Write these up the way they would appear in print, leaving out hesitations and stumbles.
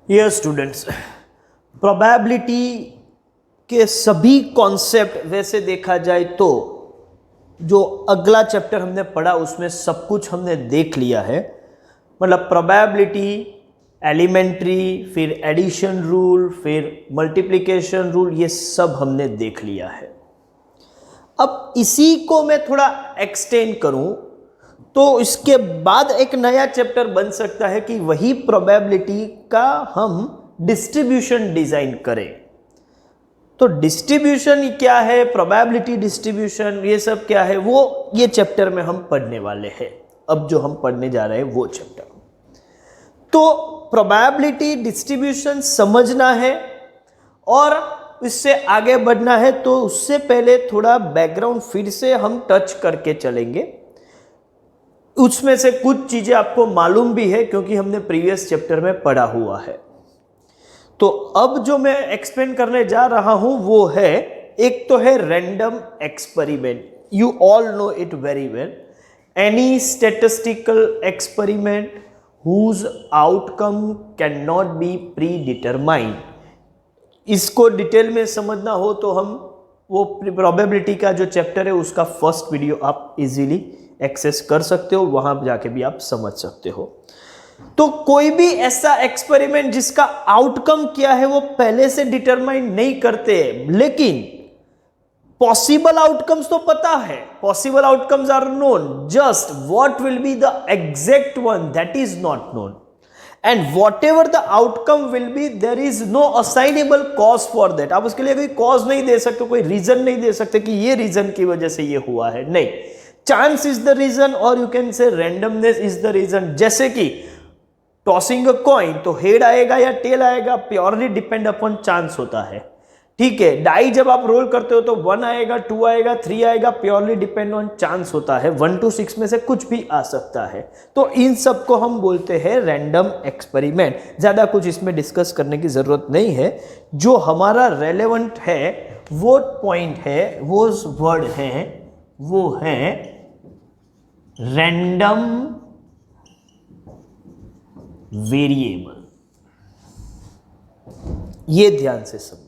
ये students, probability के सभी कॉन्सेप्ट वैसे देखा जाए तो जो अगला चैप्टर हमने पढ़ा उसमें सब कुछ हमने देख लिया है। मतलब प्रोबेबिलिटी, एलिमेंट्री, फिर एडिशन रूल, फिर मल्टीप्लिकेशन रूल, ये सब हमने देख लिया है। अब इसी को मैं थोड़ा एक्सटेंड करूं तो इसके बाद एक नया चैप्टर बन सकता है कि वही प्रोबेबिलिटी का हम डिस्ट्रीब्यूशन डिजाइन करें। तो डिस्ट्रीब्यूशन क्या है, प्रोबेबिलिटी डिस्ट्रीब्यूशन, ये सब क्या है, वो ये चैप्टर में हम पढ़ने वाले हैं। अब जो हम पढ़ने जा रहे हैं वो चैप्टर, तो प्रोबेबिलिटी डिस्ट्रीब्यूशन समझना है और इससे आगे बढ़ना है। तो उससे पहले थोड़ा बैकग्राउंड फिर से हम टच करके चलेंगे। उसमें से कुछ चीजें आपको मालूम भी है क्योंकि हमने प्रीवियस चैप्टर में पढ़ा हुआ है। तो अब जो मैं एक्सप्लेन करने जा रहा हूं वो है, एक तो है random experiment. You all know it very well. Any statistical experiment whose outcome can not be predetermined. इसको डिटेल में समझना हो तो हम वो प्रोबेबिलिटी का जो चैप्टर है उसका फर्स्ट वीडियो आप इजीली एक्सेस कर सकते हो, वहां जाके भी आप समझ सकते हो। तो कोई भी ऐसा एक्सपेरिमेंट जिसका आउटकम क्या है वो पहले से डिटरमाइन नहीं करते, लेकिन पॉसिबल आउटकम्स तो पता है। Possible outcomes are known, just what will be the exact one that is not known. And whatever the outcome will be, there is no assignable cause for that. आप उसके लिए कोई cause नहीं दे सकते, कोई रीजन नहीं दे सकते कि ये रीजन की वजह से ये हुआ है, नहीं। चांस इज द रीजन और you can say randomness is the reason. जैसे कि टॉसिंग अ कॉइन, तो हेड आएगा या टेल आएगा प्योरली डिपेंड अपॉन चांस होता है, ठीक है। डाई जब आप रोल करते हो तो 1 आएगा, 2 आएगा, 3 आएगा, प्योरली डिपेंड ऑन चांस होता है। 1 to 6 में से कुछ भी आ सकता है। तो इन सब को हम बोलते हैं रैंडम एक्सपेरिमेंट। ज्यादा कुछ इसमें डिस्कस करने की जरूरत नहीं है। जो हमारा रेलेवेंट है वो पॉइंट है, वो वर्ड है, वो है रैंडम वेरिएबल। ये ध्यान से समझो।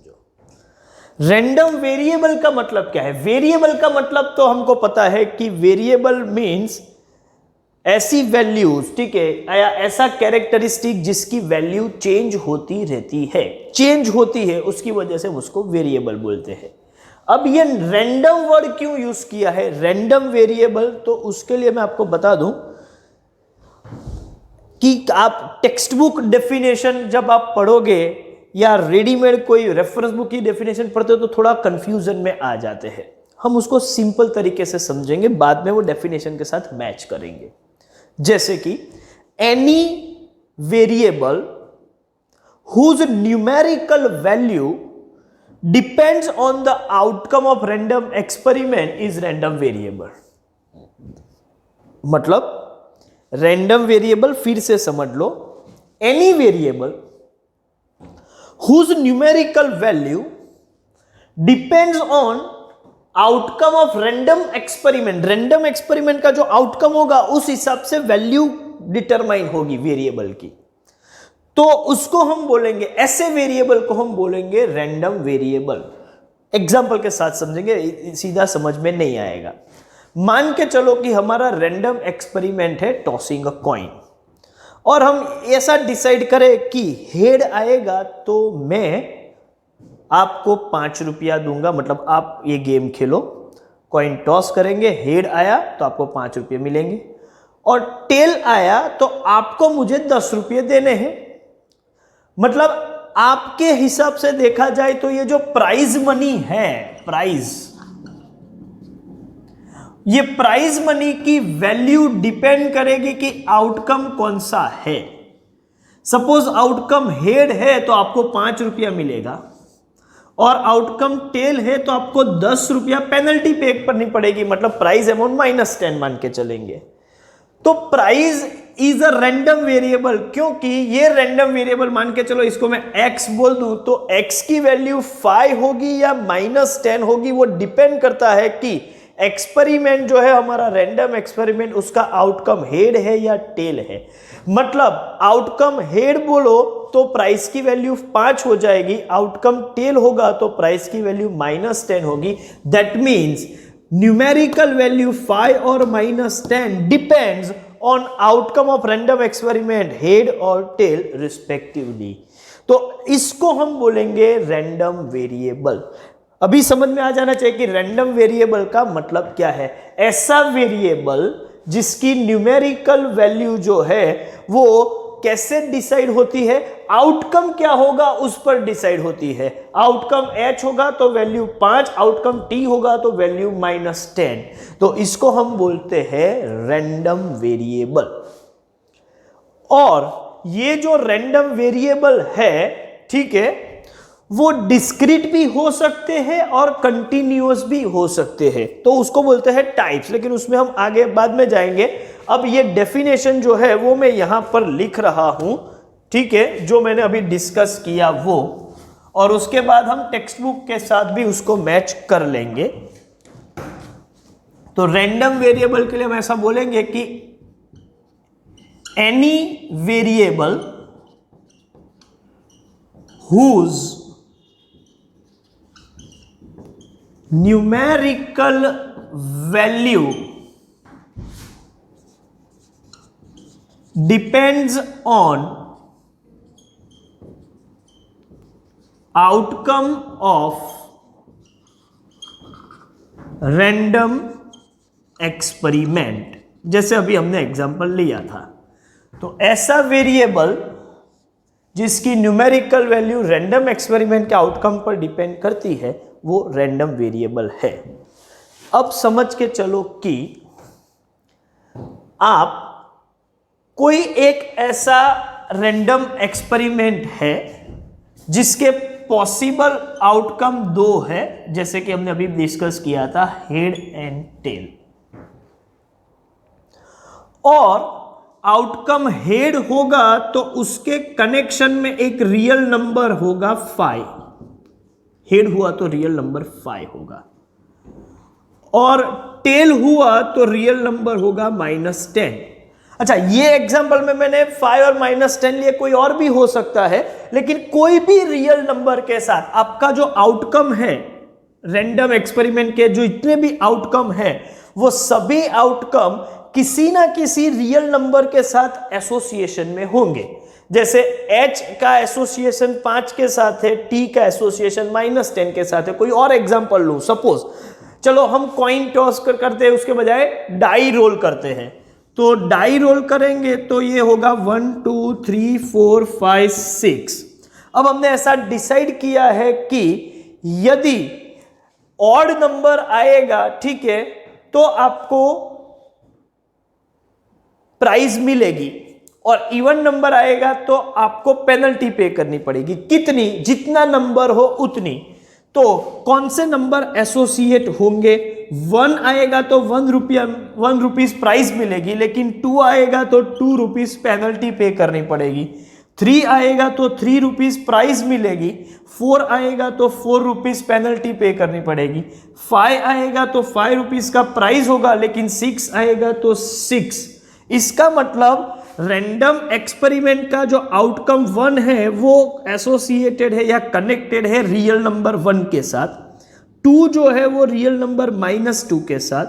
रैंडम वेरिएबल का मतलब क्या है? वेरिएबल का मतलब तो हमको पता है कि वेरिएबल मींस ऐसी वैल्यूज, ठीक है, या ऐसा कैरेक्टरिस्टिक जिसकी वैल्यू चेंज होती रहती है, चेंज होती है, उसकी वजह से उसको वेरिएबल बोलते हैं। अब ये रैंडम वर्ड क्यों यूज किया है, रैंडम वेरिएबल? तो उसके लिए मैं आपको बता दूं कि आप टेक्स्ट बुक डेफिनेशन जब आप पढ़ोगे या रेडीमेड कोई रेफरेंस बुक की डेफिनेशन पढ़ते हो तो थोड़ा कंफ्यूजन में आ जाते हैं। हम उसको सिंपल तरीके से समझेंगे, बाद में वो डेफिनेशन के साथ मैच करेंगे। जैसे कि any variable whose numerical value depends on the outcome of random experiment is random variable. मतलब रैंडम वेरिएबल, फिर से समझ लो, any variable whose numerical value depends on outcome of random experiment। random experiment का जो outcome होगा उस हिसाब से वैल्यू डिटरमाइन होगी वेरिएबल की, तो उसको हम बोलेंगे, ऐसे वेरिएबल को हम बोलेंगे रैंडम वेरिएबल। एग्जाम्पल के साथ समझेंगे, सीधा समझ में नहीं आएगा। मान के चलो कि हमारा रैंडम एक्सपेरिमेंट है टॉसिंग अ कॉइन, और हम ऐसा डिसाइड करें कि हेड आएगा तो मैं आपको 5 रुपया दूंगा। मतलब आप ये गेम खेलो, कॉइन टॉस करेंगे, हेड आया तो आपको 5 रुपये मिलेंगे, और टेल आया तो आपको मुझे 10 रुपये देने हैं। मतलब आपके हिसाब से देखा जाए तो ये जो प्राइज मनी है, ये प्राइज मनी की वैल्यू डिपेंड करेगी कि आउटकम कौन सा है। सपोज आउटकम हेड है तो आपको 5 रुपया मिलेगा, और आउटकम टेल है तो आपको 10 रुपया पेनल्टी पे करनी पड़ेगी। मतलब प्राइस अमाउंट -10 मान के चलेंगे। तो price is a random variable, क्योंकि ये रैंडम वेरिएबल, मान के चलो इसको मैं x बोल दूं तो x की वैल्यू 5 होगी या -10 होगी, वो डिपेंड करता है कि एक्सपेरिमेंट जो है हमारा रैंडम एक्सपेरिमेंट, उसका आउटकम हेड है या टेल है। मतलब आउटकम हेड बोलो तो प्राइस की वैल्यू 5 हो जाएगी, आउटकम टेल होगा तो प्राइस की वैल्यू -10 होगी। दैट मीन्स न्यूमेरिकल वैल्यू 5 और -10 depends on outcome of random experiment head और टेल रिस्पेक्टिवली। तो इसको हम बोलेंगे रैंडम वेरिएबल। अभी समझ में आ जाना चाहिए कि रैंडम वेरिएबल का मतलब क्या है। ऐसा वेरिएबल जिसकी न्यूमेरिकल वैल्यू जो है वो कैसे डिसाइड होती है, आउटकम क्या होगा उस पर डिसाइड होती है। आउटकम h होगा तो वैल्यू 5, आउटकम t होगा तो वैल्यू -10। तो इसको हम बोलते हैं रैंडम वेरिएबल। और ये जो रैंडम वेरिएबल है, ठीक है, वो डिस्क्रीट भी हो सकते हैं और कंटिन्यूअस भी हो सकते हैं, तो उसको बोलते हैं टाइप्स। लेकिन उसमें हम आगे बाद में जाएंगे। अब ये डेफिनेशन जो है वो मैं यहां पर लिख रहा हूं, ठीक है, जो मैंने अभी डिस्कस किया वो, और उसके बाद हम टेक्स्ट बुक के साथ भी उसको मैच कर लेंगे। तो रैंडम वेरिएबल के लिए हम ऐसा बोलेंगे कि any variable whose numerical value depends on outcome of random experiment, जैसे अभी हमने एग्जांपल लिया था। तो ऐसा वेरिएबल जिसकी न्यूमेरिकल वैल्यू रैंडम एक्सपेरिमेंट के आउटकम पर डिपेंड करती है वो रैंडम वेरिएबल है। अब समझ के चलो कि आप कोई एक ऐसा रैंडम एक्सपेरिमेंट है जिसके पॉसिबल आउटकम 2 है, जैसे कि हमने अभी डिस्कस किया था हेड एंड टेल, और आउटकम हेड होगा तो उसके कनेक्शन में एक रियल नंबर होगा 5, हेड हुआ तो रियल नंबर 5 होगा, और टेल हुआ तो रियल नंबर होगा -10। अच्छा, ये एग्जांपल में मैंने 5 और -10 लिए, कोई और भी हो सकता है, लेकिन कोई भी रियल नंबर के साथ आपका जो आउटकम है रैंडम एक्सपेरिमेंट के, जो इतने भी आउटकम है वो सभी आउटकम किसी ना किसी रियल नंबर के साथ एसोसिएशन में होंगे। जैसे h का एसोसिएशन 5 के साथ है, t का एसोसिएशन -10 के साथ है। कोई और एग्जांपल लो, सपोज चलो हम कॉइन टॉस करते हैं, उसके बजाय डाई रोल करते हैं। तो डाई रोल करेंगे तो ये होगा 1 2 3 4 5 6। अब हमने ऐसा डिसाइड किया है कि यदि ऑड नंबर आएगा, ठीक है, तो आपको प्राइज मिलेगी, और इवन नंबर आएगा तो आपको पेनल्टी पे करनी पड़ेगी। कितनी? जितना नंबर हो उतनी। तो कौन से नंबर एसोसिएट होंगे? 1 आएगा तो 1 रुपीज प्राइज मिलेगी, लेकिन 2 आएगा तो 2 रुपीज पेनल्टी पे करनी पड़ेगी। 3 आएगा तो 3 रुपीज प्राइज मिलेगी। 4 आएगा तो 4 रुपीज पेनल्टी पे करनी पड़ेगी। 5 आएगा तो 5 रुपीज का प्राइज होगा, लेकिन 6 आएगा तो 6। इसका मतलब रैंडम एक्सपेरिमेंट का जो आउटकम 1 है वो एसोसिएटेड है या कनेक्टेड है रियल नंबर 1 के साथ। 2 जो है वो रियल नंबर -2 के साथ।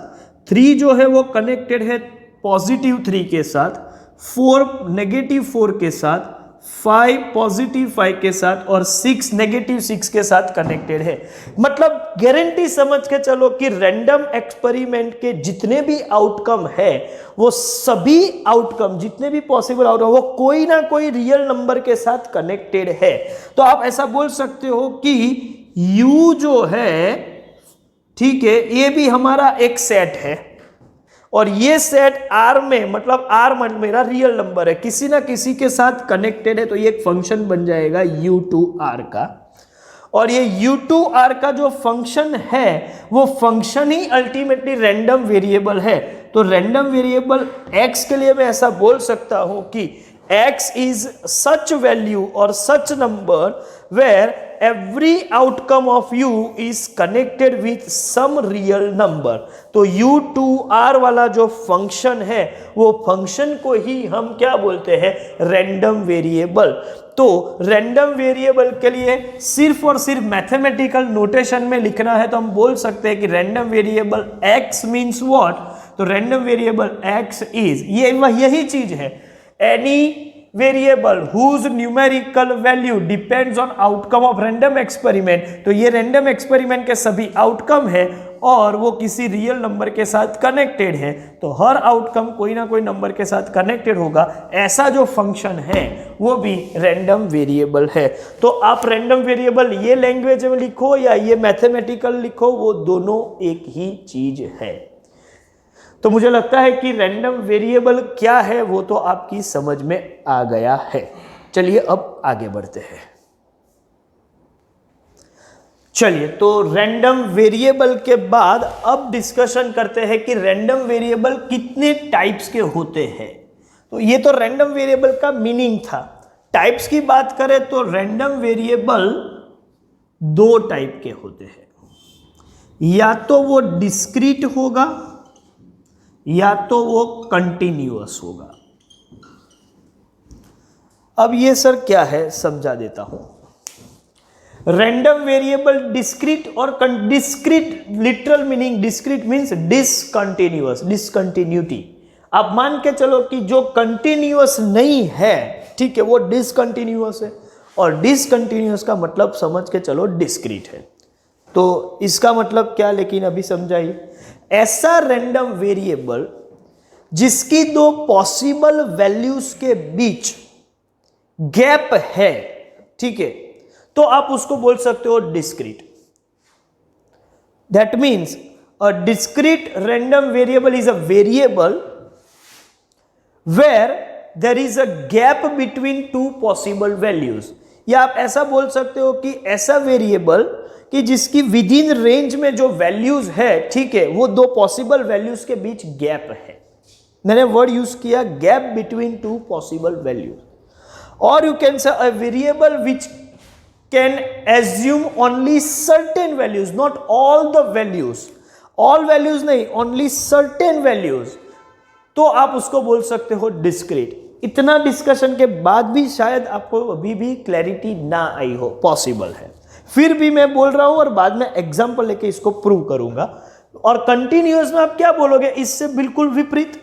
3 जो है वो कनेक्टेड है +3 के साथ। 4 -4 के साथ। 5 +5 के साथ, और 6 -6 के साथ कनेक्टेड है। मतलब गारंटी समझ के चलो कि रैंडम एक्सपेरिमेंट के जितने भी आउटकम है वो सभी आउटकम, जितने भी पॉसिबल आउटकम, वो कोई ना कोई रियल नंबर के साथ कनेक्टेड है। तो आप ऐसा बोल सकते हो कि U जो है, ठीक है, ये भी हमारा एक सेट है, और ये सेट R में, मतलब R मेरा रियल नंबर है, किसी ना किसी के साथ कनेक्टेड है, तो ये एक फंक्शन बन जाएगा U2R का। और ये U2R का जो फंक्शन है वो फंक्शन ही अल्टीमेटली रैंडम वेरिएबल है। तो रैंडम वेरिएबल X के लिए मैं ऐसा बोल सकता हूं कि x is such value or such number where every outcome of u is connected with some real number। तो u2r वाला जो फंक्शन है वो फंक्शन को ही हम क्या बोलते हैं, रैंडम वेरिएबल। तो रैंडम वेरिएबल के लिए सिर्फ और सिर्फ मैथमेटिकल नोटेशन में लिखना है तो हम बोल सकते हैं कि random variable x means what, तो रैंडम वेरिएबल x इज यही चीज है, any variable whose numerical value depends on outcome of random experiment. तो ये रैंडम एक्सपेरिमेंट के सभी आउटकम है और वो किसी रियल नंबर के साथ कनेक्टेड है, तो हर आउटकम कोई ना कोई नंबर के साथ कनेक्टेड होगा, ऐसा जो फंक्शन है वो भी रैंडम वेरिएबल है। तो आप रैंडम वेरिएबल ये लैंग्वेज में लिखो या ये मैथमेटिकल लिखो, वो दोनों एक ही चीज है। तो मुझे लगता है कि रैंडम वेरिएबल क्या है वो तो आपकी समझ में आ गया है। चलिए अब आगे बढ़ते हैं। चलिए, तो रैंडम वेरिएबल के बाद अब डिस्कशन करते हैं कि रैंडम वेरिएबल कितने टाइप्स के होते हैं। तो ये तो रैंडम वेरिएबल का मीनिंग था। टाइप्स की बात करें तो रैंडम वेरिएबल दो टाइप के होते हैं, या तो वो डिस्क्रीट होगा या तो वो कंटिन्यूअस होगा। अब ये सर क्या है समझा देता हूं। रैंडम वेरिएबल डिस्क्रीट और discrete literal meaning discrete means discontinuous, discontinuity. आप मान के चलो कि जो कंटिन्यूअस नहीं है, ठीक है, वो डिसकंटिन्यूअस है, और डिसकंटिन्यूअस का मतलब समझ के चलो डिस्क्रीट है। तो इसका मतलब क्या, लेकिन अभी समझाइए। ऐसा रैंडम वेरिएबल जिसकी दो पॉसिबल वैल्यूज के बीच गैप है, ठीक है, तो आप उसको बोल सकते हो discrete. That means a discrete random variable is a variable where there is a gap between two possible values. या आप ऐसा बोल सकते हो कि ऐसा वेरिएबल कि जिसकी विद इन रेंज में जो वैल्यूज है, ठीक है, वो दो पॉसिबल वैल्यूज के बीच गैप है। मैंने वर्ड यूज किया gap between two possible values. और you can say a variable which can assume only certain values, not all the values, all values नहीं, ओनली सर्टेन वैल्यूज, तो आप उसको बोल सकते हो डिस्क्रीट। इतना डिस्कशन के बाद भी शायद आपको अभी भी क्लैरिटी ना आई हो, पॉसिबल है, फिर भी मैं बोल रहा हूं और बाद में एग्जांपल लेके इसको प्रूव करूंगा। और कंटिन्यूअस में आप क्या बोलोगे, इससे बिल्कुल विपरीत।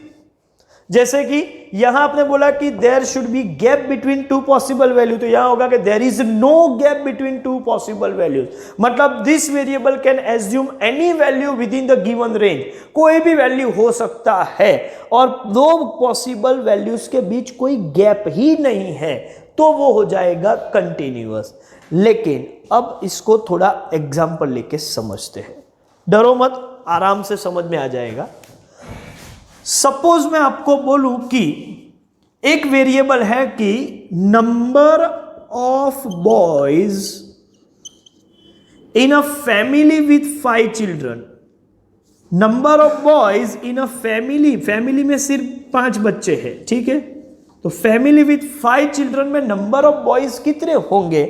जैसे कि यहां आपने बोला कि there should be gap between two possible value, तो यहां होगा कि there is no gap between two possible values. मतलब this variable can assume any value within the given range, कोई भी वैल्यू हो सकता है और दो पॉसिबल वैल्यूज के बीच कोई गैप ही नहीं है, तो वो हो जाएगा कंटिन्यूअस। लेकिन अब इसको थोड़ा एग्जाम्पल लेके समझते हैं, डरो मत, आराम से समझ में आ जाएगा। सपोज मैं आपको बोलूं कि एक वेरिएबल है कि number of boys in a family with 5 children, number of boys in a family, family में सिर्फ 5 बच्चे हैं, ठीक है, तो फैमिली विथ 5 चिल्ड्रन में नंबर ऑफ बॉयज कितने होंगे।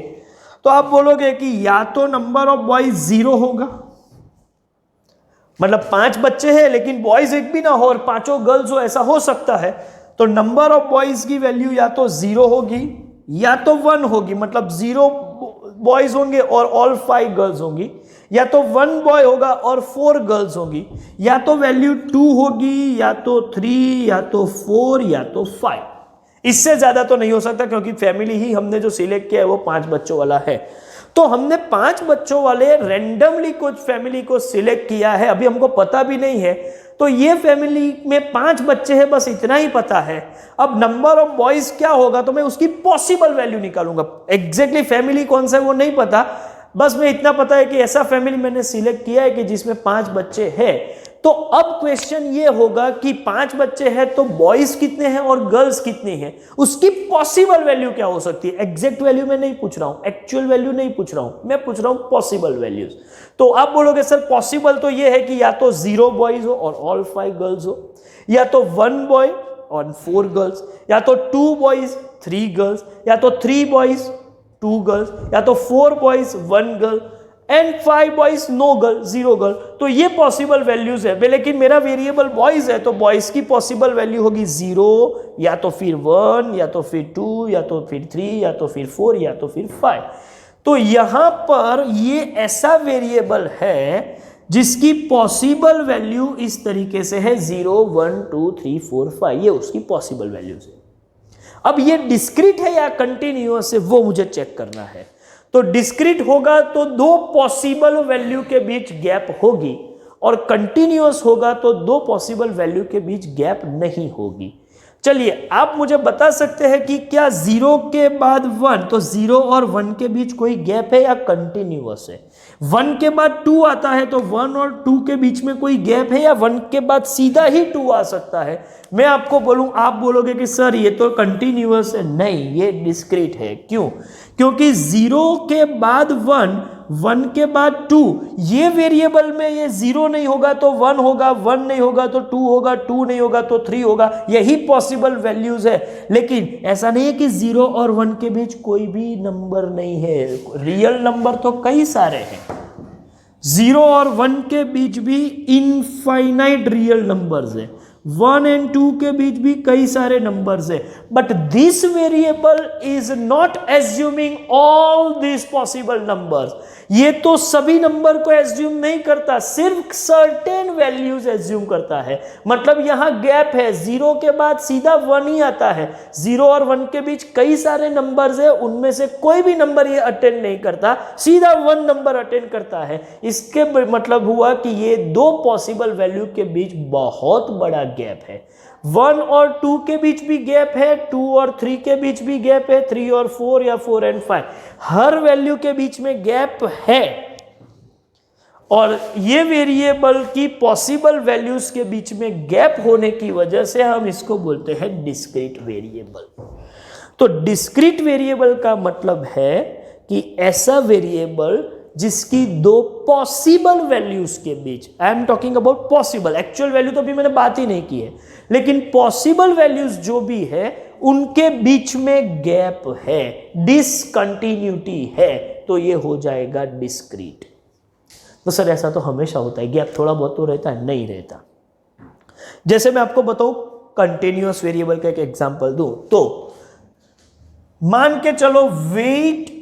तो आप बोलोगे कि या तो नंबर ऑफ बॉयज 0 होगा, मतलब 5 बच्चे हैं लेकिन बॉयज एक भी ना हो और पांचों गर्ल्स हो, ऐसा हो सकता है। तो नंबर ऑफ बॉयज की वैल्यू या तो 0 होगी या तो 1 होगी, मतलब 0 बॉयज होंगे और ऑल 5 गर्ल्स होंगी, या तो 1 बॉय होगा और 4 गर्ल्स होंगी, या तो वैल्यू 2 होगी, या तो 3, या तो 4, या तो 5। इससे ज्यादा तो नहीं हो सकता क्योंकि फैमिली ही हमने जो सिलेक्ट किया है वो 5 बच्चों वाला है। तो हमने 5 बच्चों वाले रैंडमली कुछ फैमिली को सिलेक्ट किया है, अभी हमको पता भी नहीं है, तो ये फैमिली में 5 बच्चे हैं, बस इतना ही पता है। अब नंबर ऑफ बॉयज क्या होगा तो मैं उसकी पॉसिबल वैल्यू निकालूंगा। एग्जैक्टली फैमिली कौन सा है वो नहीं पता, बस मैं इतना पता है कि ऐसा फैमिली मैंने सिलेक्ट किया है कि जिसमें 5 बच्चे हैं। तो अब क्वेश्चन ये होगा कि 5 बच्चे हैं तो बॉयज कितने हैं और गर्ल्स कितनी हैं, उसकी पॉसिबल वैल्यू क्या हो सकती है। एग्जैक्ट वैल्यू मैं नहीं पूछ रहा हूं, एक्चुअल वैल्यू नहीं पूछ रहा हूं, मैं पूछ रहा हूं पॉसिबल वैल्यूज। तो आप बोलोगे सर पॉसिबल तो ये है कि या तो 0 बॉयज हो और ऑल 5 गर्ल्स हो, या तो 1 बॉय और 4 गर्ल्स, या तो 2 बॉयज 3 गर्ल्स, या तो 3 बॉयज 2 गर्ल्स, या तो 4 boys 1 girl and 5 boys no girl 0 girl. तो ये पॉसिबल वैल्यूज है, लेकिन मेरा वेरिएबल बॉयज है तो बॉयज की पॉसिबल वैल्यू होगी 0 या तो फिर 1 या तो फिर 2 या तो फिर 3 या तो फिर 4 या तो फिर 5। तो यहां पर ये ऐसा वेरिएबल है जिसकी पॉसिबल वैल्यू इस तरीके से है 0 1 2 3 4 5, ये उसकी पॉसिबल वैल्यूज है। अब ये डिस्क्रीट है या कंटिन्यूअस है वो मुझे चेक करना है। तो डिस्क्रीट होगा तो 2 पॉसिबल वैल्यू के बीच गैप होगी, और कंटिन्यूअस होगा तो 2 पॉसिबल वैल्यू के बीच गैप नहीं होगी। चलिए आप मुझे बता सकते हैं कि क्या 0 के बाद 1, तो 0 और 1 के बीच कोई गैप है या कंटिन्यूअस है? 1 के बाद 2 आता है तो 1 और 2 के बीच में कोई गैप है या 1 के बाद सीधा ही 2 आ सकता है? मैं आपको बोलूं, आप बोलोगे कि सर ये तो कंटिन्यूअस है। नहीं, ये डिस्क्रीट है। क्यों? क्योंकि 0 के बाद 1, 1 के बाद 2, ये वेरिएबल में ये 0 नहीं होगा तो 1 होगा, 1 नहीं होगा तो 2 होगा, 2 नहीं होगा तो 3 होगा, यही पॉसिबल वैल्यूज है। लेकिन ऐसा नहीं है कि 0 और 1 के बीच कोई भी नंबर नहीं है, रियल नंबर तो कई सारे हैं। 0 और 1 के बीच भी इनफाइनाइट रियल नंबर्स है, 1 एंड 2 के बीच भी कई सारे नंबर्स है। But this variable is not assuming all this possible numbers. ये तो सभी नंबर को एज्यूम नहीं करता, सिर्फ सर्टेन वैल्यूज एज्यूम करता है। मतलब यहां गैप है, 0 के बाद सीधा 1 ही आता है, 0 और 1 के बीच कई सारे नंबर्स है, उनमें से कोई भी नंबर ये अटेंड नहीं करता, सीधा 1 नंबर अटेंड करता है। इसके मतलब हुआ कि ये 2 पॉसिबल वैल्यू के बीच बहुत बड़ा गैप है। 1 और 2 के बीच भी गैप है, 2 और 3 के बीच भी गैप है, 3 और 4 या 4 एंड 5, हर वैल्यू के बीच में गैप है। और ये वेरिएबल की पॉसिबल वैल्यूज के बीच में गैप होने की वजह से हम इसको बोलते हैं डिस्क्रीट वेरिएबल। तो डिस्क्रीट वेरिएबल का मतलब है कि ऐसा वेरिएबल जिसकी 2 पॉसिबल वैल्यूज के बीच, I am talking about possible, actual value तो अभी मैंने बात ही नहीं की है, लेकिन पॉसिबल वैल्यूज जो भी है उनके बीच में गैप है, डिसकंटिन्यूटी है, तो ये हो जाएगा डिस्क्रीट। तो सर ऐसा तो हमेशा होता है, गैप थोड़ा बहुत तो रहता है? नहीं रहता। जैसे मैं आपको बताऊं, कंटिन्यूअस वेरिएबल का एक एग्जांपल दूं तो मान के चलो weight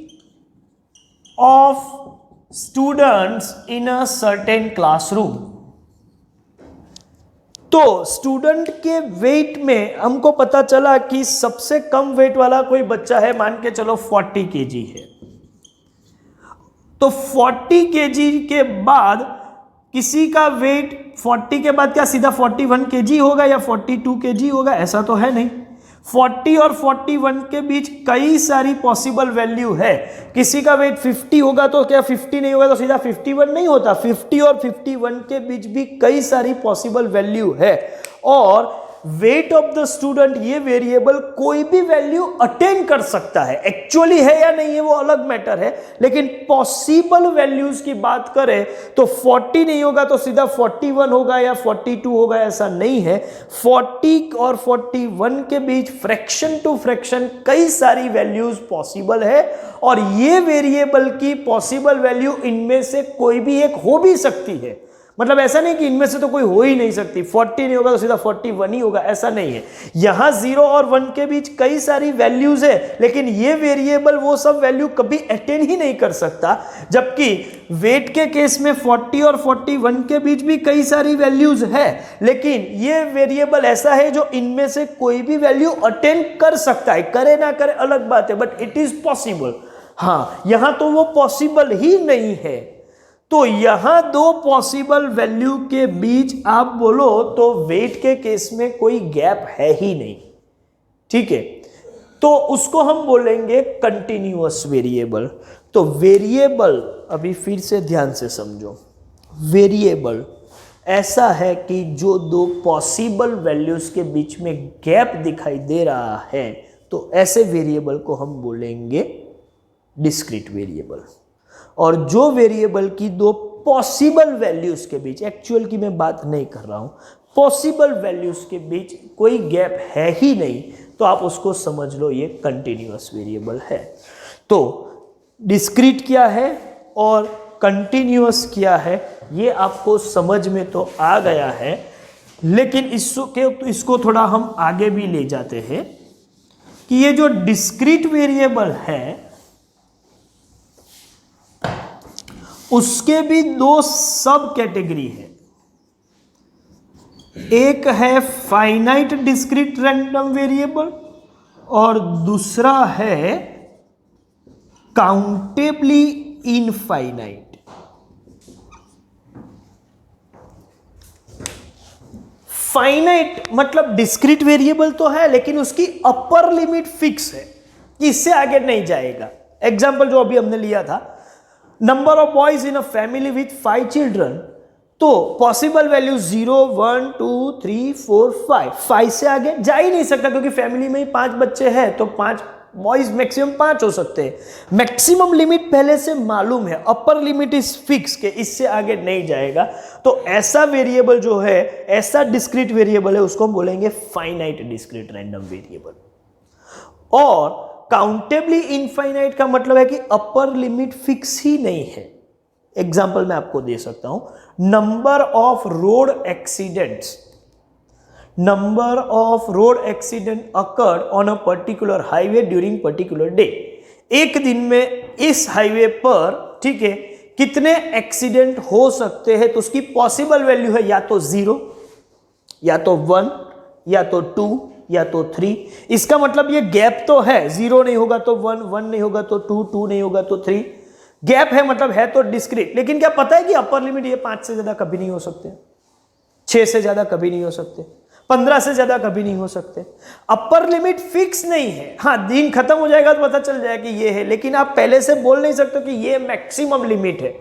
of students in a certain classroom. तो स्टूडेंट के वेट में हमको पता चला कि सबसे कम वेट वाला कोई बच्चा है, मान के चलो 40 केजी है। तो 40 केजी के बाद किसी का वेट 40 के बाद क्या सीधा 41 केजी होगा या 42 केजी होगा? ऐसा तो है नहीं। 40 और 41 के बीच कई सारी पॉसिबल वैल्यू है। किसी का वेट 50 होगा तो क्या 50 नहीं होगा तो सीधा 51 नहीं होता। 50 और 51 के बीच भी कई सारी पॉसिबल वैल्यू है। और वेट ऑफ द स्टूडेंट, ये वेरिएबल कोई भी वैल्यू अटेंड कर सकता है, एक्चुअली है या नहीं है वो अलग मैटर है, लेकिन पॉसिबल वैल्यूज की बात करें तो 40 नहीं होगा तो सीधा 41 होगा या 42 होगा, ऐसा नहीं है। 40 और 41 के बीच फ्रैक्शन टू फ्रैक्शन कई सारी वैल्यूज पॉसिबल है, और ये वेरिएबल की पॉसिबल वैल्यू इनमें से कोई भी एक हो भी सकती है। मतलब ऐसा नहीं कि इनमें से तो कोई हो ही नहीं सकती, 40 नहीं होगा तो सीधा 41 ही होगा, ऐसा नहीं है। यहां 0 और 1 के बीच कई सारी वैल्यूज है, लेकिन ये वेरिएबल वो सब वैल्यू कभी अटेंड ही नहीं कर सकता। जबकि वेट के केस में 40 और 41 के बीच भी कई सारी वैल्यूज है, लेकिन ये वेरिएबल ऐसा है जो इनमें से कोई भी वैल्यू अटेंड कर सकता है, करे ना करे अलग बात है, बट इट इज पॉसिबल। हाँ, यहां तो वो पॉसिबल ही नहीं है। तो यहां 2 पॉसिबल वैल्यू के बीच आप बोलो तो वेट के केस में कोई गैप है ही नहीं, ठीक है। तो उसको हम बोलेंगे कंटिन्यूअस वेरिएबल। तो वेरिएबल, अभी फिर से ध्यान से समझो, वेरिएबल ऐसा है कि जो 2 पॉसिबल वैल्यूज के बीच में गैप दिखाई दे रहा है, तो ऐसे वेरिएबल को हम बोलेंगे डिस्क्रीट वेरिएबल। और जो वेरिएबल की 2 पॉसिबल वैल्यूज के बीच, एक्चुअल की मैं बात नहीं कर रहा हूं, पॉसिबल वैल्यूज के बीच कोई गैप है ही नहीं, तो आप उसको समझ लो ये कंटिन्यूअस वेरिएबल है। तो डिस्क्रीट क्या है और कंटिन्यूअस क्या है ये आपको समझ में तो आ गया है, लेकिन इसको थोड़ा हम आगे भी ले जाते हैं कि ये जो डिस्क्रीट वेरिएबल है उसके भी दो सब कैटेगरी है। एक है फाइनाइट डिस्क्रीट रैंडम वेरिएबल और दूसरा है काउंटेबली इनफाइनाइट। फाइनाइट मतलब डिस्क्रीट वेरिएबल तो है लेकिन उसकी अपर लिमिट फिक्स है कि इससे आगे नहीं जाएगा। एग्जाम्पल जो अभी हमने लिया था, number of boys in a family with 5 children, तो पॉसिबल वैल्यू 0, 1, 2, 3, 4, 5 से आगे जा ही नहीं सकता क्योंकि फैमिली में ही 5 बच्चे हैं तो 5 बॉयज मैक्सिमम 5 हो सकते हैं। मैक्सिमम लिमिट पहले से मालूम है, अपर लिमिट इज फिक्स के इससे आगे नहीं जाएगा। तो ऐसा वेरिएबल जो है, ऐसा डिस्क्रीट वेरिएबल है, उसको हम बोलेंगे फाइनाइट डिस्क्रीट रैंडम वेरिएबल। और काउंटेबली इनफाइनाइट का मतलब है कि अपर लिमिट फिक्स ही नहीं है। एग्जाम्पल मैं आपको दे सकता हूं, number of road accidents, number of road accident occurred on a particular highway during particular day. एक दिन में इस हाईवे पर, ठीक है, कितने एक्सीडेंट हो सकते हैं, तो उसकी पॉसिबल वैल्यू है या तो 0, या तो 1, या तो 2, या तो 3। इसका मतलब ये गैप तो है, 0 नहीं होगा तो 1, 1 नहीं होगा तो 2, 2 नहीं होगा तो 3। गैप है मतलब है तो डिस्क्रीट। लेकिन क्या पता है कि अपर लिमिट ये 5 से ज्यादा कभी नहीं हो सकते, 6 से ज्यादा कभी नहीं हो सकते, 15 से ज्यादा कभी नहीं हो सकते। अपर लिमिट फिक्स नहीं है। हाँ, दिन खत्म हो जाएगा तो पता चल जाएगा कि ये है, लेकिन आप पहले से बोल नहीं सकते कि ये मैक्सिमम लिमिट है।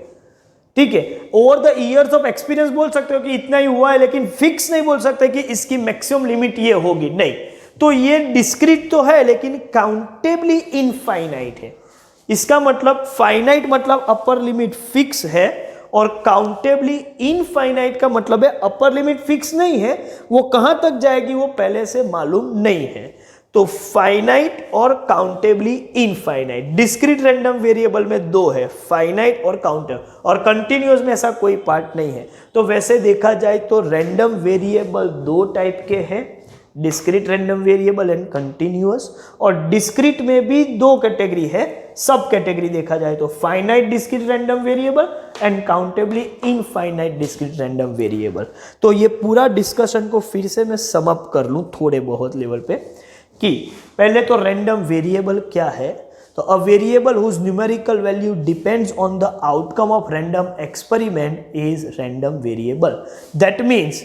ठीक है, over the years of experience बोल सकते हो कि इतना ही हुआ है, लेकिन फिक्स नहीं बोल सकते कि इसकी मैक्सिमम लिमिट ये होगी, नहीं। तो ये डिस्क्रीट तो है लेकिन काउंटेबली इनफाइनाइट है। इसका मतलब फाइनाइट मतलब अपर लिमिट फिक्स है और काउंटेबली इनफाइनाइट का मतलब है अपर लिमिट फिक्स नहीं है, वो कहां तक जाएगी वो पहले से मालूम नहीं है। तो फाइनाइट और countably infinite, discrete random variable में दो है, फाइनाइट और काउंटेबल, और कंटिन्यूअस में ऐसा कोई पार्ट नहीं है। तो वैसे देखा जाए तो रैंडम वेरिएबल दो टाइप के हैं, discrete random variable and continuous. और डिस्क्रीट में भी दो कैटेगरी है, सब कैटेगरी देखा जाए तो finite discrete random variable and countably infinite discrete random variable. तो ये पूरा डिस्कशन को फिर से मैं सम अप कर लूं थोड़े बहुत लेवल पे कि पहले तो रैंडम वेरिएबल क्या है। तो a variable whose numerical value depends on the outcome of random experiment is random variable. That means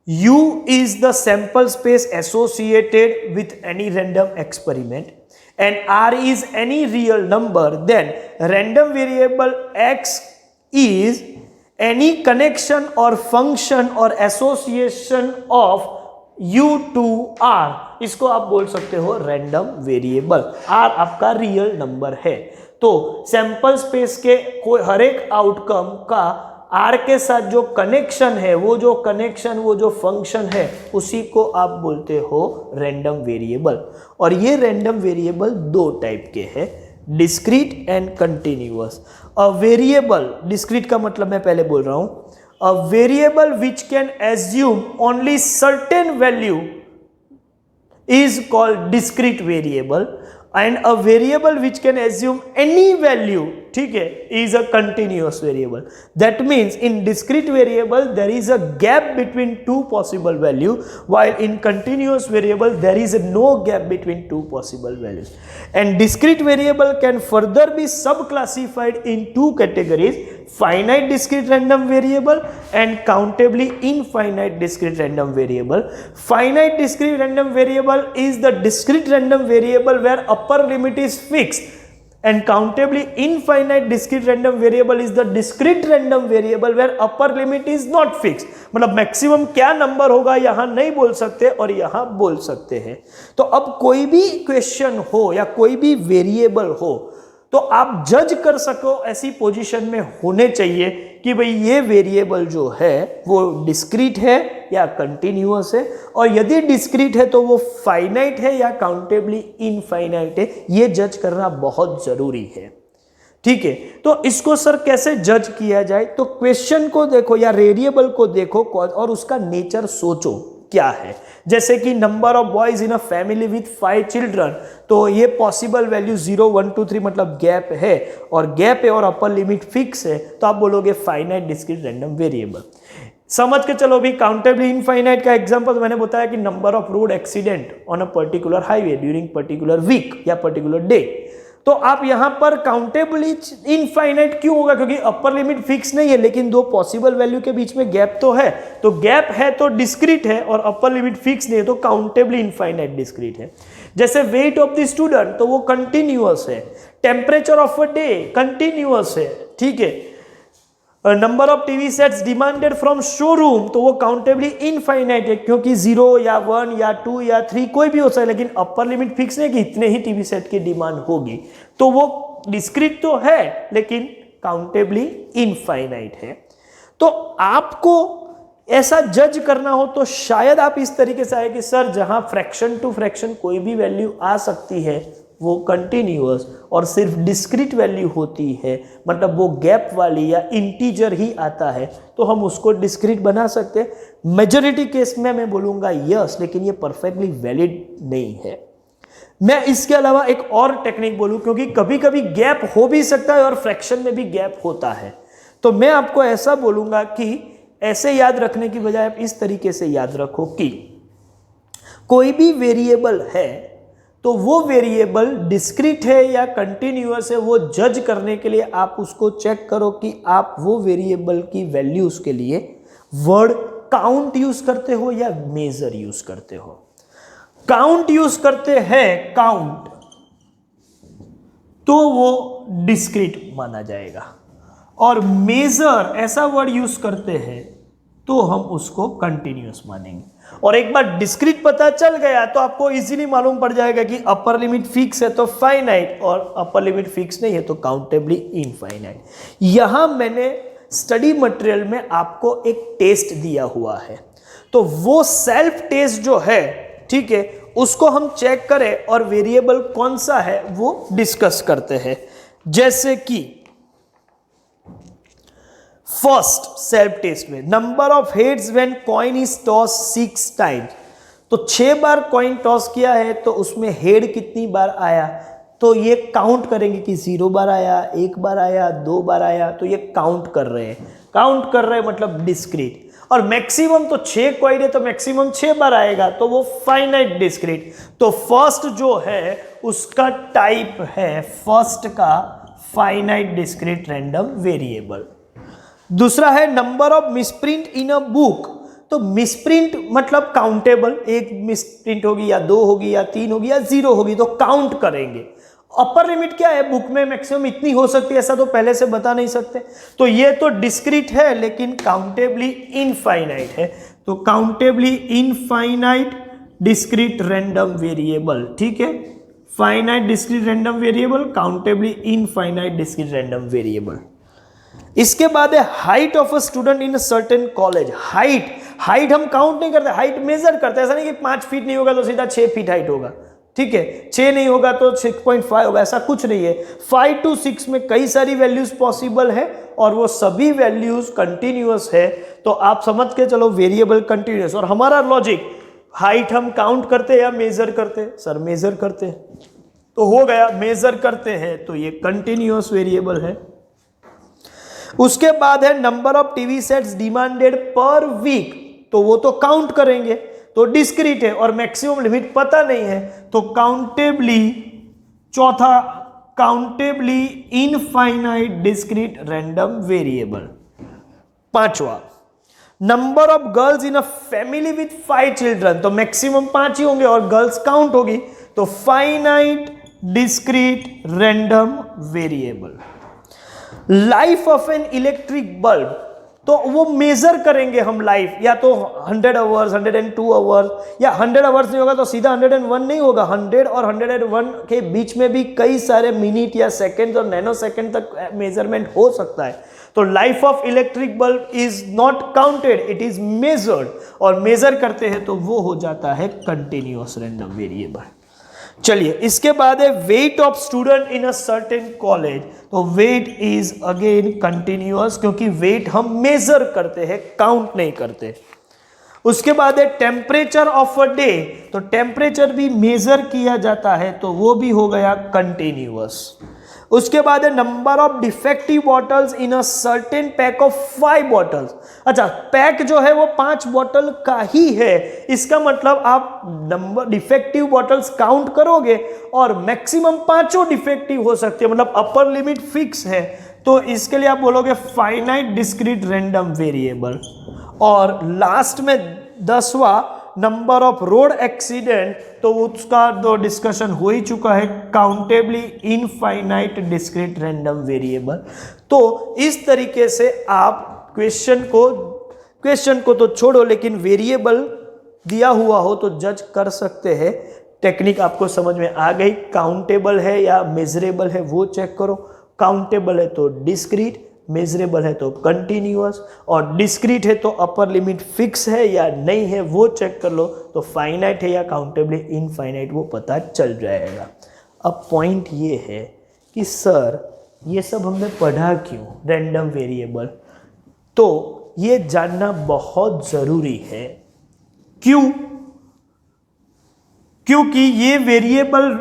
U is the sample space associated with any random experiment and R is any real number, then random variable X is any connection or function or association of U to R। इसको आप बोल सकते हो random variable. R आपका real number है। तो sample space के कोई हर एक आउटकम का R के साथ जो कनेक्शन है, वो जो फंक्शन है, उसी को आप बोलते हो रैंडम वेरिएबल। और ये रैंडम वेरिएबल दो टाइप के हैं, discrete and continuous. A variable, discrete का मतलब मैं पहले बोल रहा हूं, अ variable which can assume only certain value is called discrete variable and a variable which can assume any value, ठीक है, is a continuous variable. That means in discrete variable there is a gap between two possible value, while in continuous variable there is no gap between two possible values. And discrete variable can further be subclassified in two categories, finite discrete random variable and countably infinite discrete random variable. Finite discrete random variable is the discrete random variable where upper limit is fixed, and countably infinite discrete random variable is the discrete random variable where upper limit is not fixed। मतलब maximum क्या number होगा यहां नहीं बोल सकते और यहां बोल सकते हैं। तो अब कोई भी क्वेश्चन हो या कोई भी वेरिएबल हो तो आप जज कर सको ऐसी पोजीशन में होने चाहिए कि भाई ये वेरिएबल जो है वो डिस्क्रीट है या कंटिन्यूअस है, और यदि डिस्क्रीट है तो वो फाइनाइट है या काउंटेबली इनफाइनाइट है, ये जज करना बहुत जरूरी है। ठीक है, तो इसको सर कैसे जज किया जाए? तो क्वेश्चन को देखो या वेरिएबल को देखो और उसका नेचर सोचो क्या है। जैसे कि number of boys in a family with 5 children, तो ये पॉसिबल वैल्यू 0 1 2 3 मतलब गैप है, और गैप है और अपर लिमिट फिक्स है, तो आप बोलोगे फाइनाइट डिस्क्रीट रैंडम वेरिएबल। समझ के चलो भी काउंटेबली इनफाइनाइट का एग्जांपल मैंने बताया कि number of road accident on a particular highway during particular week या पर्टिकुलर डे। तो आप यहां पर काउंटेबली इनफाइनाइट क्यों होगा? क्योंकि अपर लिमिट फिक्स नहीं है, लेकिन दो पॉसिबल वैल्यू के बीच में गैप तो है, तो गैप है तो डिस्क्रीट है, और अपर लिमिट फिक्स नहीं है तो काउंटेबली इनफाइनाइट डिस्क्रीट है। जैसे वेट ऑफ द स्टूडेंट, तो वो कंटिन्यूअस है। Temperature of a day continuous है। ठीक है, number of TV sets demanded from showroom, तो वो काउंटेबली इनफाइनाइट है, क्योंकि 0 या 1 या 2 या 3 कोई भी हो सकता है, लेकिन अपर लिमिट फिक्स नहीं कि इतने ही टीवी सेट की डिमांड होगी, तो वो डिस्क्रीट तो है लेकिन काउंटेबली इनफाइनाइट है। तो आपको ऐसा जज करना हो तो शायद आप इस तरीके से आए कि सर जहां फ्रैक्शन टू फ्रैक्शन कोई भी वैल्यू आ सकती है वो कंटिन्यूअस, और सिर्फ डिस्क्रीट वैल्यू होती है, मतलब वो गैप वाली या इंटीजर ही आता है, तो हम उसको डिस्क्रीट बना सकते हैं। मेजॉरिटी केस में मैं बोलूँगा यस, लेकिन ये परफेक्टली वैलिड नहीं है। मैं इसके अलावा एक और टेक्निक बोलूँ, क्योंकि कभी कभी गैप हो भी सकता है और फ्रैक्शन में भी गैप होता है, तो मैं आपको ऐसा बोलूँगा कि ऐसे याद रखने की बजाय आप इस तरीके से याद रखो कि कोई भी वेरिएबल है तो वो वेरिएबल डिस्क्रीट है या कंटिन्यूअस है, वो जज करने के लिए आप उसको चेक करो कि आप वो वेरिएबल की वैल्यूज के लिए वर्ड काउंट यूज करते हो या मेजर यूज करते हो। काउंट यूज करते हैं काउंट, तो वो डिस्क्रीट माना जाएगा, और मेजर ऐसा वर्ड यूज करते हैं तो हम उसको कंटिन्यूअस मानेंगे। और एक बार डिस्क्रीट पता चल गया तो आपको इजीली मालूम पड़ जाएगा कि अपर लिमिट फिक्स है तो फाइनाइट, और अपर लिमिट फिक्स नहीं है तो काउंटेबली इनफाइनाइट। यहां मैंने स्टडी मटेरियल में आपको एक टेस्ट दिया हुआ है, तो वो सेल्फ टेस्ट जो है, ठीक है, उसको हम चेक करें और वेरिएबल कौन सा है वो डिस्कस करते हैं। जैसे कि फर्स्ट सेल्फ टेस्ट में number of heads when coin is toss 6 times, तो 6 बार कॉइन टॉस किया है तो उसमें हेड कितनी बार आया, तो ये काउंट करेंगे कि 0 बार आया, 1 बार आया, 2 बार आया, तो ये काउंट कर रहे हैं। काउंट कर रहे हैं मतलब डिस्क्रीट। और मैक्सिमम तो 6 कॉइन है तो मैक्सिमम 6 बार आएगा, तो वो फाइनाइट डिस्क्रीट। तो फर्स्ट जो है उसका टाइप है फर्स्ट का फाइनाइट डिस्क्रीट रैंडम वेरिएबल। दूसरा है number of misprint in a book, तो मिसप्रिंट मतलब काउंटेबल, एक मिसप्रिंट होगी या 2 होगी या 3 होगी या 0 होगी तो काउंट करेंगे। अपर लिमिट क्या है, बुक में मैक्सिमम इतनी हो सकती है, ऐसा तो पहले से बता नहीं सकते, तो ये तो डिस्क्रीट है लेकिन काउंटेबली इनफाइनाइट है, तो countably infinite discrete random variable. ठीक है, finite discrete random variable, countably infinite discrete random variable. इसके बाद है height of a student in certain college. Height हम काउंट नहीं करते, हाइट मेजर करते हैं। ऐसा नहीं कि 5 फीट नहीं होगा तो सीधा 6 फीट हाइट होगा, ठीक है, 6 नहीं होगा तो 6.5 होगा, ऐसा कुछ नहीं है। 5 to 6 में कई सारी वैल्यूज पॉसिबल है और वो सभी वैल्यूज कंटिन्यूअस है, तो आप समझ के चलो वेरिएबल कंटिन्यूअस। और हमारा लॉजिक, हाइट हम काउंट करते हैं या मेजर करते हैं? सर मेजर करते हैं, तो हो गया मेजर करते हैं तो ये कंटिन्यूअस वेरिएबल है। उसके बाद है number of TV sets demanded per week, तो वो तो काउंट करेंगे तो डिस्क्रीट है, और मैक्सिमम लिमिट पता नहीं है तो काउंटेबली, चौथा countably infinite discrete random variable. पांचवा number of girls in a family with 5 children, तो मैक्सिमम 5 ही होंगे और गर्ल्स काउंट होगी, तो finite discrete random variable. Life of an electric bulb, तो वो मेजर करेंगे हम लाइफ, या तो 100 आवर्स, 102 आवर्स, या 100 आवर्स नहीं होगा तो सीधा 101 नहीं होगा, 100 और 101 के बीच में भी कई सारे मिनट या सेकंड और नैनो सेकंड तक मेजरमेंट हो सकता है। तो life of electric bulb is not counted, it is measured, और मेजर करते हैं तो वो हो जाता है कंटिन्यूअस रैंडम वेरिएबल। चलिए, इसके बाद है weight of student in a certain college. तो वेट इज अगेन कंटिन्यूअस, क्योंकि वेट हम मेजर करते हैं, काउंट नहीं करते। उसके बाद है टेम्परेचर ऑफ अ डे। तो टेम्परेचर भी मेजर किया जाता है, तो वो भी हो गया कंटिन्यूअस। उसके बाद है number of defective bottles in a certain pack of 5 bottles. अच्छा, पैक जो है वो 5 बॉटल का ही है, इसका मतलब आप नंबर डिफेक्टिव बॉटल्स काउंट करोगे और मैक्सिमम 5 डिफेक्टिव हो सकती है, मतलब अपर लिमिट फिक्स है, तो इसके लिए आप बोलोगे फाइनाइट डिस्क्रीट रैंडम वेरिएबल। और लास्ट में 10वां नंबर ऑफ रोड एक्सीडेंट, तो उसका तो डिस्कशन हो ही चुका है, countably infinite discrete random variable. तो इस तरीके से आप क्वेश्चन को तो छोड़ो, लेकिन वेरिएबल दिया हुआ हो तो जज कर सकते हैं। टेक्निक आपको समझ में आ गई, काउंटेबल है या मेजरेबल है वो चेक करो। काउंटेबल है तो डिस्क्रीट, मेजरेबल है तो कंटिन्यूअस, और डिस्क्रीट है तो अपर लिमिट फिक्स है या नहीं है वो चेक कर लो। तो फाइनाइट है या काउंटेबली इनफाइनाइट वो पता चल जाएगा। अब पॉइंट ये है कि सर ये सब हमने पढ़ा क्यों, रैंडम वेरिएबल, तो ये जानना बहुत ज़रूरी है। क्यों? क्योंकि ये वेरिएबल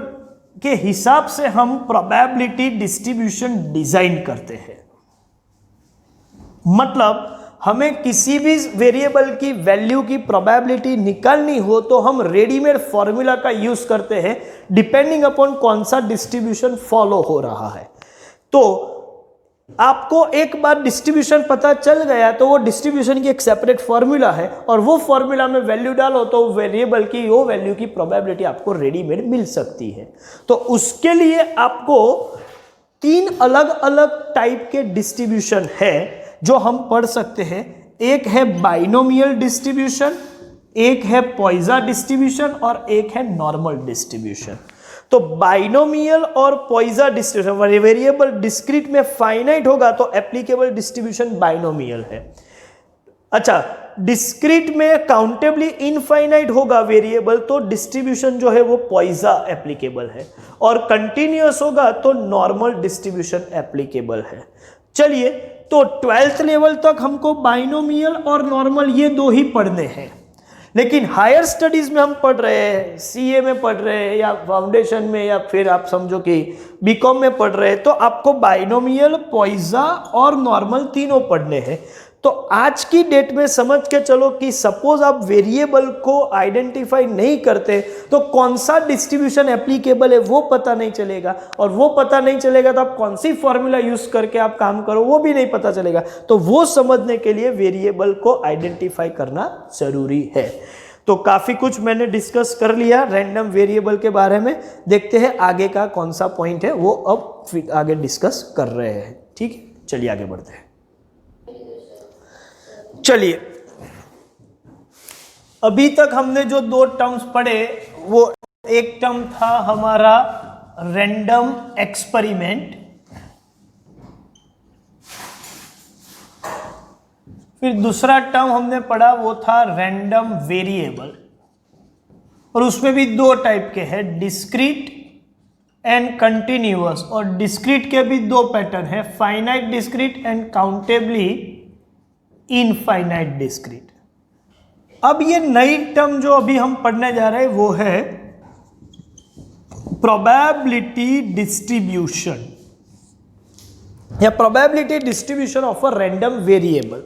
के हिसाब से हम प्रोबेबिलिटी डिस्ट्रीब्यूशन डिजाइन करते हैं। मतलब हमें किसी भी वेरिएबल की वैल्यू की प्रोबेबिलिटी निकालनी हो तो हम रेडीमेड फॉर्मूला का यूज करते हैं, डिपेंडिंग अपॉन कौन सा डिस्ट्रीब्यूशन फॉलो हो रहा है। तो आपको एक बार डिस्ट्रीब्यूशन पता चल गया तो वो डिस्ट्रीब्यूशन की एक सेपरेट फॉर्मूला है, और वो फॉर्मूला में वैल्यू डालो तो वेरिएबल की वो वैल्यू की प्रोबेबिलिटी आपको रेडीमेड मिल सकती है। तो उसके लिए आपको 3 अलग अलग टाइप के डिस्ट्रीब्यूशन है जो हम पढ़ सकते हैं। एक है बाइनोमियल डिस्ट्रीब्यूशन, एक है पॉइज़ा डिस्ट्रीब्यूशन, और एक है नॉर्मल डिस्ट्रीब्यूशन। तो बाइनोमियल और पॉइज़ा डिस्ट्रीब्यूशन, वेरिएबल डिस्क्रीट में फाइनाइट होगा तो एप्लीकेबल डिस्ट्रीब्यूशन बाइनोमियल है। अच्छा, डिस्क्रीट में काउंटेबली इनफाइनाइट होगा वेरिएबल तो डिस्ट्रीब्यूशन जो है वो पॉइज़ा एप्लीकेबल है, और कंटिन्यूअस होगा तो नॉर्मल डिस्ट्रीब्यूशन एप्लीकेबल है। चलिए, तो 12th लेवल तक हमको बाइनोमियल और नॉर्मल ये 2 ही पढ़ने हैं, लेकिन हायर स्टडीज में हम पढ़ रहे हैं, सीए में पढ़ रहे हैं या फाउंडेशन में, या फिर आप समझो कि बीकॉम में पढ़ रहे हैं, तो आपको बाइनोमियल, पॉइज़ा और नॉर्मल तीनों पढ़ने हैं। तो आज की डेट में समझ के चलो कि सपोज आप वेरिएबल को आइडेंटिफाई नहीं करते तो कौन सा डिस्ट्रीब्यूशन एप्लीकेबल है वो पता नहीं चलेगा, और वो पता नहीं चलेगा तो आप कौन सी फॉर्मूला यूज करके आप काम करो वो भी नहीं पता चलेगा। तो वो समझने के लिए वेरिएबल को आइडेंटिफाई करना जरूरी है। तो काफी कुछ मैंने डिस्कस कर लिया रैंडम वेरिएबल के बारे में। देखते हैं आगे का कौन सा पॉइंट है, वो अब आगे डिस्कस कर रहे हैं। ठीक है, चलिए आगे बढ़ते हैं। चलिए, अभी तक हमने जो 2 टर्म्स पढ़े, वो एक टर्म था हमारा रैंडम एक्सपेरिमेंट, फिर दूसरा टर्म हमने पढ़ा वो था रैंडम वेरिएबल, और उसमें भी 2 टाइप के हैं, डिस्क्रीट एंड कंटिन्यूअस। और डिस्क्रीट के भी 2 पैटर्न है, finite discrete and countably infinite discrete. अब ये नई टर्म जो अभी हम पढ़ने जा रहे हैं वो है प्रोबेबिलिटी डिस्ट्रीब्यूशन, या probability distribution of a random variable,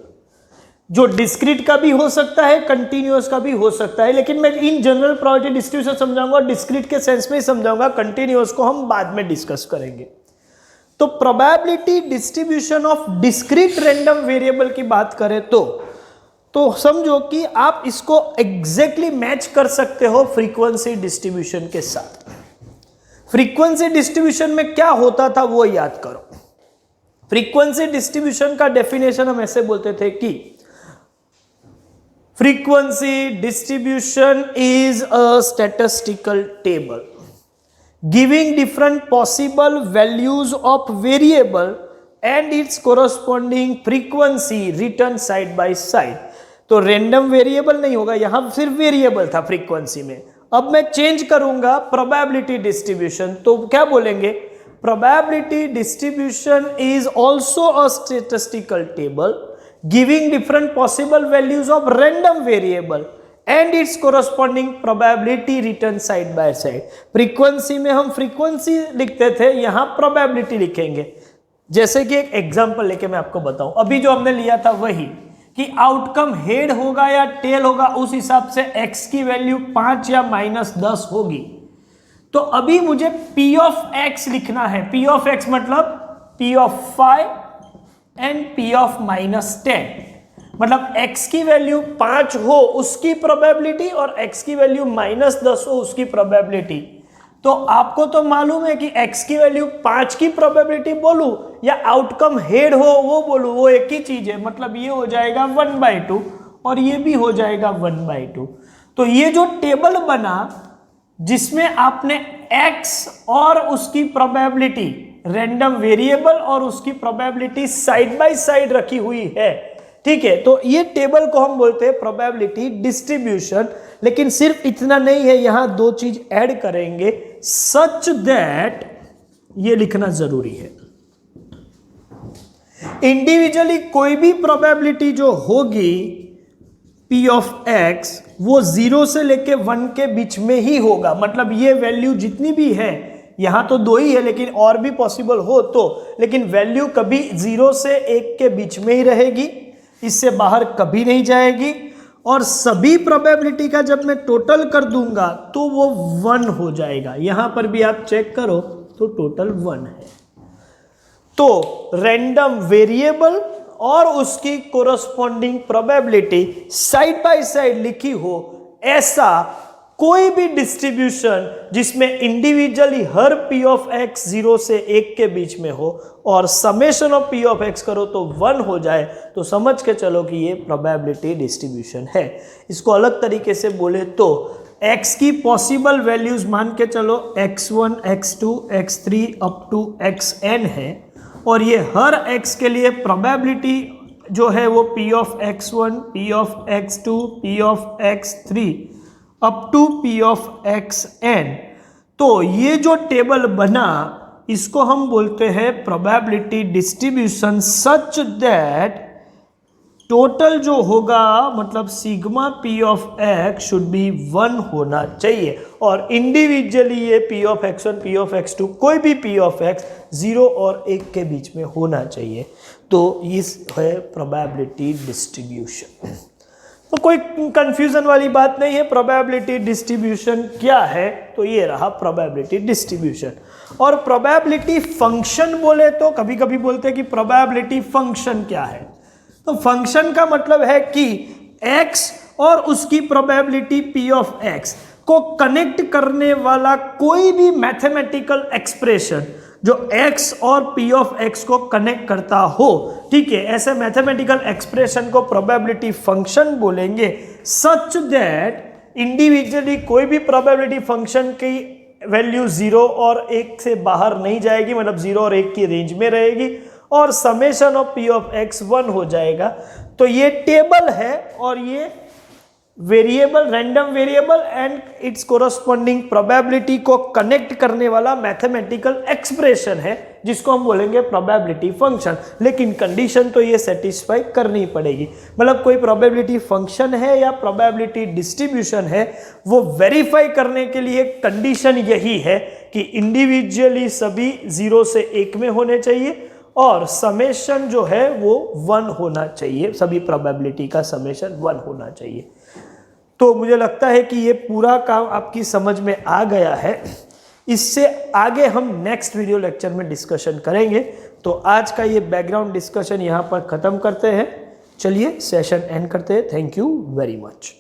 जो डिस्क्रीट का भी हो सकता है, कंटिन्यूअस का भी हो सकता है, लेकिन मैं इन जनरल प्रोबेबिलिटी डिस्ट्रीब्यूशन समझाऊंगा, डिस्क्रीट के सेंस में ही समझाऊंगा, कंटिन्यूअस को हम बाद में डिस्कस करेंगे। तो probability distribution of discrete random variable की बात करें तो समझो कि आप इसको एग्जैक्टली मैच कर सकते हो फ्रीक्वेंसी डिस्ट्रीब्यूशन के साथ। फ्रीक्वेंसी डिस्ट्रीब्यूशन में क्या होता था वो याद करो। फ्रीक्वेंसी डिस्ट्रीब्यूशन का डेफिनेशन हम ऐसे बोलते थे कि frequency distribution is a statistical table giving different possible values of variable and it's corresponding frequency return side by side. तो रैंडम वेरिएबल नहीं होगा, यहां सिर्फ वेरिएबल था फ्रीक्वेंसी में। अब मैं चेंज करूंगा प्रोबेबिलिटी डिस्ट्रीब्यूशन, तो क्या बोलेंगे? Probability distribution is also a statistical table giving different possible values of random variable and it's corresponding probability return side by side. Frequency में हम फ्रीक्वेंसी लिखते थे, यहां प्रोबेबिलिटी लिखेंगे। जैसे कि एक एग्जांपल लेके मैं आपको बताऊं, अभी जो हमने लिया था वही कि आउटकम हेड होगा या टेल होगा, उस हिसाब से x की वैल्यू 5 या -10 होगी। तो अभी मुझे p ऑफ x लिखना है। p ऑफ x मतलब p of 5 and p of -10, मतलब x की वैल्यू 5 हो उसकी प्रोबेबिलिटी और x की वैल्यू -10 हो उसकी प्रोबेबिलिटी। तो आपको तो मालूम है कि x की वैल्यू 5 की प्रोबेबिलिटी बोलूं या आउटकम हेड हो वो बोलूं, वो एक ही चीज है। मतलब ये हो जाएगा 1/2 और ये भी हो जाएगा 1/2। तो ये जो टेबल बना जिसमें आपने x और उसकी प्रोबेबिलिटी, रैंडम वेरिएबल और उसकी प्रोबेबिलिटी साइड बाय साइड रखी हुई है, ठीक है, तो ये टेबल को हम बोलते हैं प्रोबेबिलिटी डिस्ट्रीब्यूशन। लेकिन सिर्फ इतना नहीं है, यहां दो चीज ऐड करेंगे, सच दैट, ये लिखना जरूरी है, इंडिविजुअली कोई भी प्रोबेबिलिटी जो होगी p ऑफ x वो 0 से लेके 1 के बीच में ही होगा। मतलब ये वैल्यू जितनी भी है, यहां तो 2 ही है लेकिन और भी पॉसिबल हो तो, लेकिन वैल्यू कभी 0 से 1 के बीच में ही रहेगी, इससे बाहर कभी नहीं जाएगी। और सभी प्रोबेबिलिटी का जब मैं टोटल कर दूंगा तो वो 1 हो जाएगा। यहां पर भी आप चेक करो तो टोटल 1 है। तो रैंडम वेरिएबल और उसकी corresponding probability side by side लिखी हो, ऐसा कोई भी डिस्ट्रीब्यूशन जिसमें individually her p of x 0 से 1 के बीच में हो और summation of p of x करो तो 1 हो जाए, तो समझ के चलो कि ये प्रोबेबिलिटी डिस्ट्रीब्यूशन है। इसको अलग तरीके से बोले तो x की पॉसिबल वैल्यूज मान के चलो x1, x2, x3 up to xn है, और ये हर x के लिए प्रोबेबिलिटी जो है वो p of x1, p of x2, p of x3 up to p of xn। तो ये जो टेबल बना इसको हम बोलते हैं probability distribution such that total जो होगा, मतलब sigma p of x should be 1 होना चाहिए, और इंडिविजुअली ये p of x1, p of x2, कोई भी p ऑफ x 0 और 1 के बीच में होना चाहिए। तो इस है प्रोबेबिलिटी डिस्ट्रीब्यूशन। तो कोई कंफ्यूजन वाली बात नहीं है। प्रोबेबिलिटी डिस्ट्रीब्यूशन क्या है? तो ये रहा प्रोबेबिलिटी डिस्ट्रीब्यूशन। और प्रोबेबिलिटी फंक्शन बोले तो कभी कभी बोलते हैं कि प्रोबेबिलिटी फंक्शन क्या है। तो फंक्शन का मतलब है कि x और उसकी प्रोबेबिलिटी p ऑफ x को कनेक्ट करने वाला कोई भी मैथमेटिकल एक्सप्रेशन जो x और p ऑफ x को कनेक्ट करता हो, ठीक है, ऐसे मैथमेटिकल एक्सप्रेशन को प्रोबेबिलिटी फंक्शन बोलेंगे। सच दैट इंडिविजुअली कोई भी प्रोबेबिलिटी फंक्शन की वैल्यू 0 और 1 से बाहर नहीं जाएगी, मतलब 0 और 1 की रेंज में रहेगी, और summation of p of x 1 हो जाएगा। तो ये टेबल है और ये variable, random variable and it's corresponding probability को कनेक्ट करने वाला मैथमेटिकल एक्सप्रेशन है जिसको हम बोलेंगे प्रोबेबिलिटी फंक्शन। लेकिन कंडीशन तो ये सेटिस्फाई करनी पड़ेगी, मतलब कोई प्रोबेबिलिटी फंक्शन है या प्रोबेबिलिटी डिस्ट्रीब्यूशन है, वो वेरीफाई करने के लिए कंडीशन यही है कि इंडिविजुअली सभी 0 से 1 में होने चाहिए और समेशन जो है वो 1 होना चाहिए, सभी प्रोबेबिलिटी का समेशन 1 होना चाहिए। तो मुझे लगता है कि ये पूरा काम आपकी समझ में आ गया है। इससे आगे हम नेक्स्ट वीडियो लेक्चर में डिस्कशन करेंगे। तो आज का ये बैकग्राउंड डिस्कशन यहाँ पर ख़त्म करते हैं। चलिए सेशन एंड करते हैं। Thank you very much.